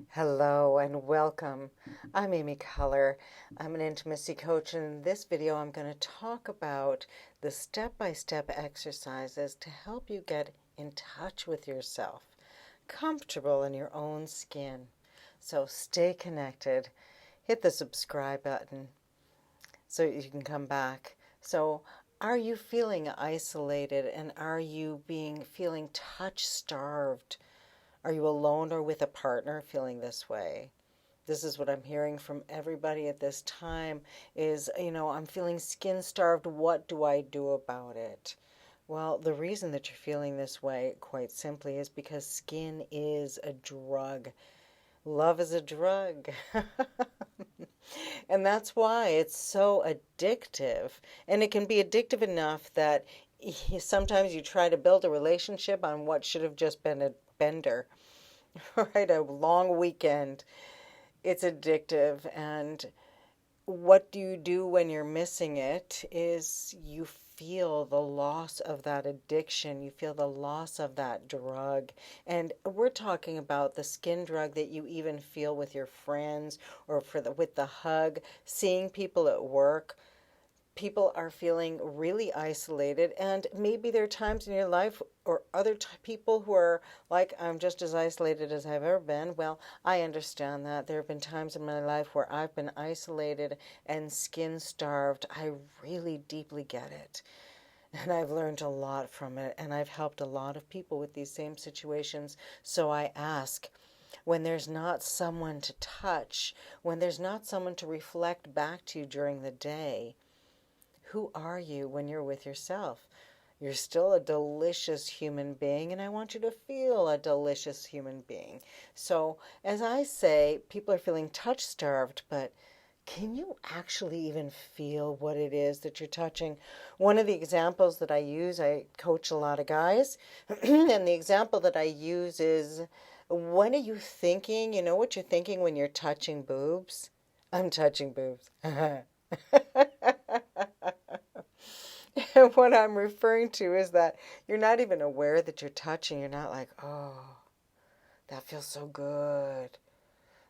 Hello and welcome. I'm Amy Keller. I'm an intimacy coach, and in this video, I'm going to talk about the step-by-step exercises to help you get in touch with yourself, comfortable in your own skin. So stay connected. Hit the subscribe button so you can come back. So, are you feeling isolated and are you feeling touch starved? Are you alone or with a partner feeling this way? This is what I'm hearing from everybody at this time is, I'm feeling skin starved. What do I do about it? Well, the reason that you're feeling this way, quite simply, is because skin is a drug. Love is a drug. And that's why it's so addictive. And it can be addictive enough that sometimes you try to build a relationship on what should have just been a bender, right? A long weekend. It's addictive. And what do you do when you're missing it is you feel the loss of that addiction. You feel the loss of that drug. And we're talking about the skin drug that you even feel with your friends or with the hug, seeing people at work. People are feeling really isolated, and maybe there are times in your life or other people who are like, I'm just as isolated as I've ever been. Well, I understand that. There have been times in my life where I've been isolated and skin starved. I really deeply get it. And I've learned a lot from it, and I've helped a lot of people with these same situations. So I ask, when there's not someone to touch, when there's not someone to reflect back to you during the day, who are you when you're with yourself? You're still a delicious human being, and I want you to feel a delicious human being. So, as I say, people are feeling touch starved, but can you actually even feel what it is that you're touching? One of the examples that I use, I coach a lot of guys, and the example that I use is, when are you thinking? You know what you're thinking when you're touching boobs? I'm touching boobs. And what I'm referring to is that you're not even aware that you're touching. You're not like, oh, that feels so good.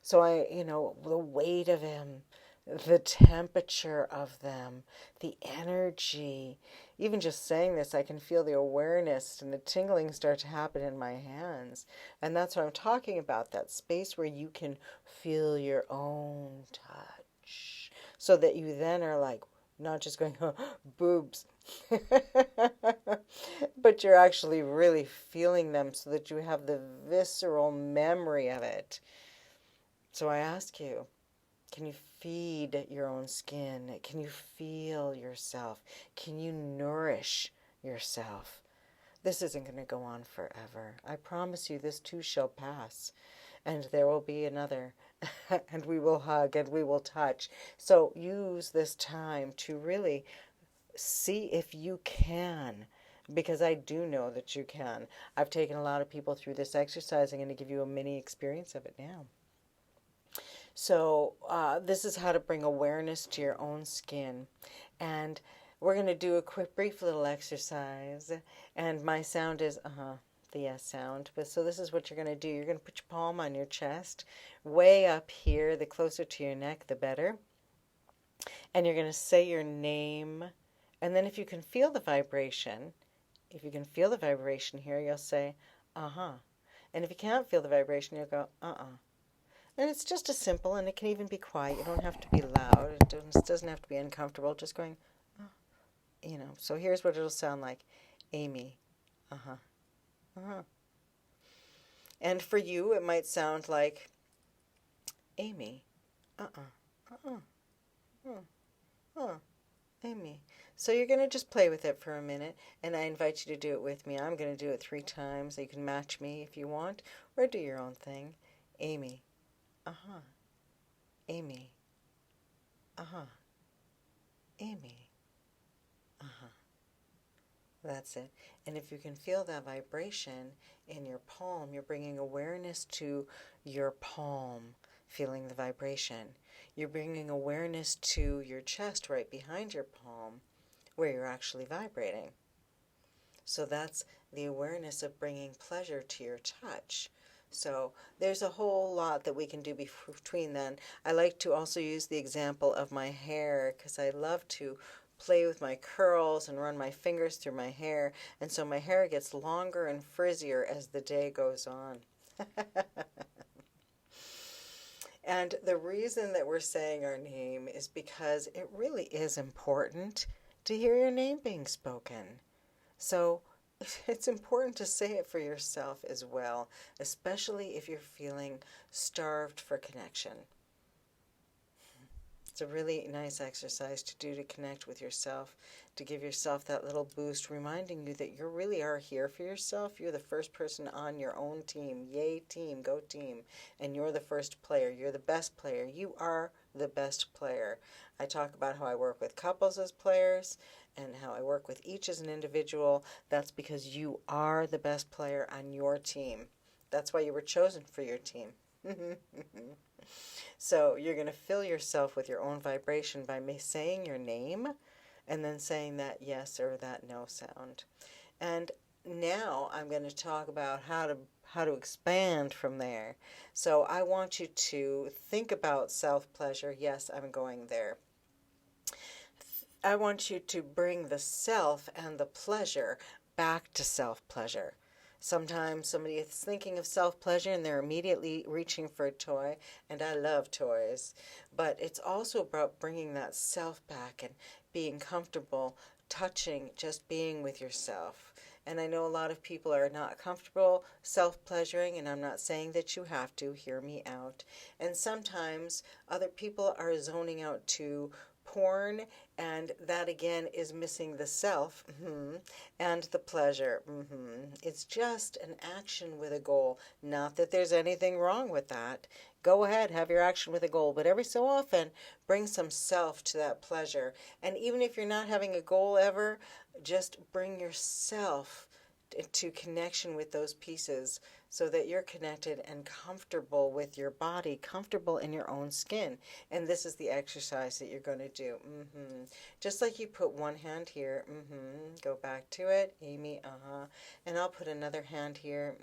So the weight of him, the temperature of them, the energy. Even just saying this, I can feel the awareness and the tingling start to happen in my hands. And that's what I'm talking about, that space where you can feel your own touch. So that you then are like, not just going, oh, boobs, but you're actually really feeling them so that you have the visceral memory of it. So I ask you, can you feed your own skin? Can you feel yourself? Can you nourish yourself? This isn't going to go on forever. I promise you, this too shall pass. And there will be another. And we will hug and we will touch. So use this time to really see if you can, because I do know that you can. I've taken a lot of people through this exercise. I'm going to give you a mini experience of it now. So this is how to bring awareness to your own skin. And we're going to do a quick, brief little exercise. And my sound is, the yes sound. But so this is what you're going to do. You're going to put your palm on your chest, way up here. The closer to your neck, the better. And you're going to say your name. And then if you can feel the vibration, here, you'll say, uh-huh. And if you can't feel the vibration, you'll go, uh-uh. And it's just as simple, and it can even be quiet. You don't have to be loud. It doesn't have to be uncomfortable. Just going, oh. So here's what it'll sound like. Amy, uh-huh, uh-huh. And for you, it might sound like, Amy, uh-uh, uh-uh, uh-uh, Amy. So you're going to just play with it for a minute, and I invite you to do it with me. I'm going to do it 3 times. You can match me if you want, or do your own thing. Amy, uh-huh. Amy, uh-huh. Amy, uh-huh. That's it. And if you can feel that vibration in your palm, you're bringing awareness to your palm, feeling the vibration. You're bringing awareness to your chest right behind your palm, where you're actually vibrating. So that's the awareness of bringing pleasure to your touch. So there's a whole lot that we can do between then. I like to also use the example of my hair because I love to play with my curls and run my fingers through my hair. And so my hair gets longer and frizzier as the day goes on. And the reason that we're saying our name is because it really is important to hear your name being spoken. So it's important to say it for yourself as well, especially if you're feeling starved for connection. It's a really nice exercise to do to connect with yourself, to give yourself that little boost, reminding you that you really are here for yourself. You're the first person on your own team. Yay, team, go team. And you're the first player. You're the best player. You are the best player. I talk about how I work with couples as players and how I work with each as an individual. That's because you are the best player on your team. That's why you were chosen for your team. So you're going to fill yourself with your own vibration by saying your name and then saying that yes or that no sound. And now I'm going to talk about how to expand from there. So I want you to think about self-pleasure. Yes, I'm going there. I want you to bring the self and the pleasure back to self-pleasure. Sometimes somebody is thinking of self-pleasure and they're immediately reaching for a toy, and I love toys. But it's also about bringing that self back and being comfortable, touching, just being with yourself. And I know a lot of people are not comfortable self-pleasuring, and I'm not saying that you have to. Hear me out. And sometimes other people are zoning out to porn, and that again is missing the self and the pleasure. It's just an action with a goal. Not that there's anything wrong with that. Go ahead, have your action with a goal, but every so often bring some self to that pleasure. And even if you're not having a goal ever, just bring yourself to connection with those pieces so that you're connected and comfortable with your body, comfortable in your own skin. And this is the exercise that you're going to do. Just like you put one hand here, go back to it, Amy, and I'll put another hand here,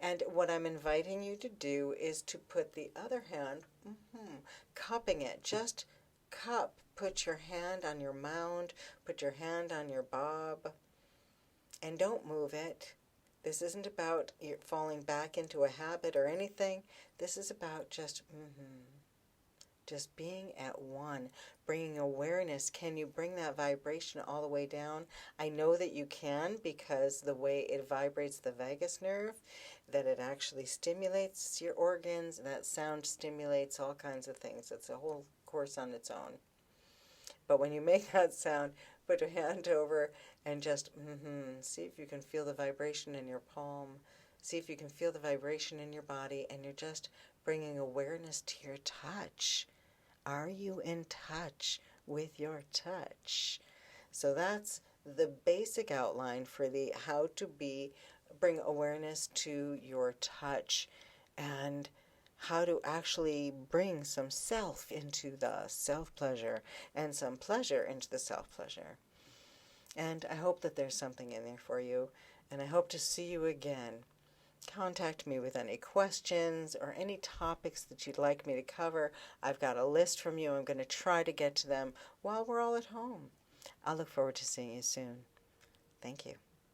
and what I'm inviting you to do is to put the other hand, cupping it, just cup. Put your hand on your mound, put your hand on your bob, and don't move it. This isn't about you falling back into a habit or anything. This is about just being at one, bringing awareness. Can you bring that vibration all the way down? I know that you can because the way it vibrates the vagus nerve, that it actually stimulates your organs, and that sound stimulates all kinds of things. It's a whole course on its own. But when you make that sound, put your hand over and just see if you can feel the vibration in your palm. See if you can feel the vibration in your body, and you're just bringing awareness to your touch. Are you in touch with your touch? So that's the basic outline for the how to bring awareness to your touch and how to actually bring some self into the self-pleasure and some pleasure into the self-pleasure. And I hope that there's something in there for you, and I hope to see you again. Contact me with any questions or any topics that you'd like me to cover. I've got a list from you. I'm going to try to get to them while we're all at home. I'll look forward to seeing you soon. Thank you.